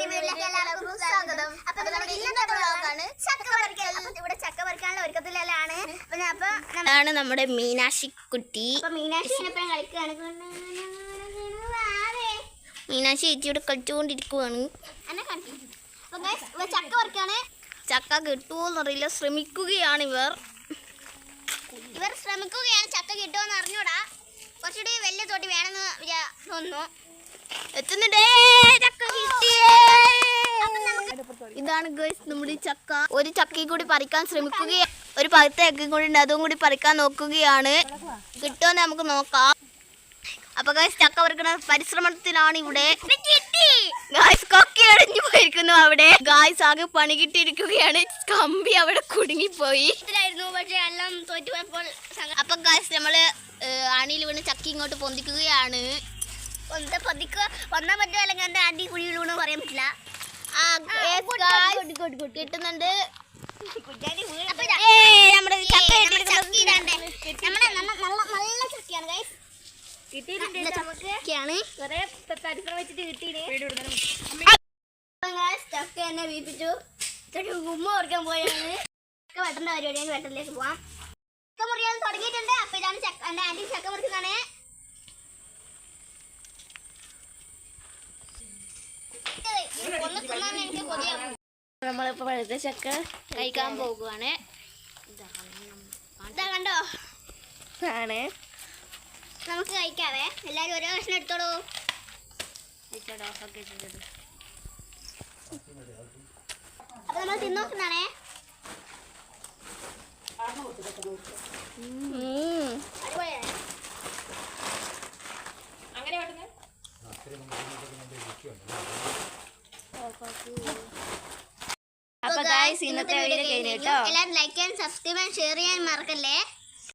പുതിയ വീട്ടിലേക്ക് എല്ലാവർക്കും സ്വാഗതം. അപ്പൊ നമ്മുടെ ഇന്നത്തെ വ്ളോഗാണ് ചക്ക പറിക്കൽ. അപ്പൊ ഇവിടെ ചക്ക പറിക്കാനുള്ള ഒരുക്കത്തിലാണ്. അതാണ് നമ്മുടെ മീനാക്ഷി കുട്ടി. അപ്പൊ മീനാക്ഷിനെപ്പം കളിക്കുകയാണ്. മീനാക്ഷി ചേച്ചിയോട് കളിച്ചുകൊണ്ടിരിക്കുവാണ്. അപ്പൊ ചക്ക പറിക്കാണ്. ചക്ക കിട്ടുമോന്നറിയില്ല, ശ്രമിക്കുകയാണ് ഇവർ ശ്രമിക്കുകയാണ്. ചക്ക കിട്ടുമോന്ന് അറിഞ്ഞൂടാ. കുറച്ചുകൂടി വലിയ തോട്ടി വേണമെന്ന് തോന്നുന്നു. എത്തുന്നുണ്ടേ, ചക്ക കിട്ടിയേ. ഇതാണ് ഗൈസ് നമ്മുടെ ചക്ക. ഒരു ചക്കയും കൂടി പറിക്കാൻ ശ്രമിക്കുകയാണ്. ഒരു പഴുത്ത ചക്കയും കൂടി ഉണ്ട്, അതും കൂടി പറിക്കാൻ നോക്കുകയാണ്. കിട്ടുമെന്ന് നമുക്ക് നോക്കാം. അപ്പൊ ഗൈസ് ചക്ക പറിക്കുന്ന പരിശ്രമത്തിലാണ് ഇവിടെ. ഗൈസ് കൊക്കി അടിഞ്ഞു പോയിരിക്കുന്നു അവിടെ. ഗൈസ് ആകെ പണി കിട്ടിയിരിക്കുകയാണ്. കമ്പി അവിടെ കുടുങ്ങിപ്പോയി. പക്ഷെ എല്ലാം തോറ്റുപോയപ്പോൾ അപ്പൊ ഗൈസ് നമ്മള് അണിയിൽ വീണ് ചക്ക ഇങ്ങോട്ട് പൊന്തിക്കുകയാണ്. പൊന്നാൻ പറ്റുമോ അല്ലെങ്കിൽ എന്റെ ആന്റി കുഴി വീണെന്ന് പറയാൻ പറ്റില്ല. കിട്ടുന്നുണ്ട്. നമ്മുടെ നല്ല ചക്കയാണ് ഗൈസ്. ചക്ക എന്നെ വീപ്പിച്ചു. ഉമ്മ ഓർക്കാൻ പോയാണ്. ചക്ക വെട്ടേണ്ട പരിപാടിയാണ്. വെട്ടലിലേക്ക് പോവാം. ചക്ക മുറിയാൻ തുടങ്ങിയിട്ടുണ്ട്. അപ്പൊ ഇതാണ് എന്റെ ആന്റി ചക്ക മുറിക്കുന്നതാണ്. നമ്മളിപ്പോ പഴുത്ത ചക്ക കഴിക്കാൻ പോകുവാണ്. ഇതാ കണ്ടോ ആണ്. നമുക്ക് കഴിക്കാവേ. എല്ലാരും ഓരോ കഷ്ണം എടുത്തോളൂ. അപ്പൊ നമ്മൾ തിന്നോക്കുന്നതാണേ. അപ്പൊ ഗൈസ് ഇന്നത്തെ വീഡിയോ കഴിഞ്ഞു കേട്ടോ. എല്ലാവരും ലൈക്ക് ചെയ്യാൻ സബ്സ്ക്രൈബ് ചെയ്യാൻ ഷെയർ ചെയ്യാൻ മറക്കല്ലേ.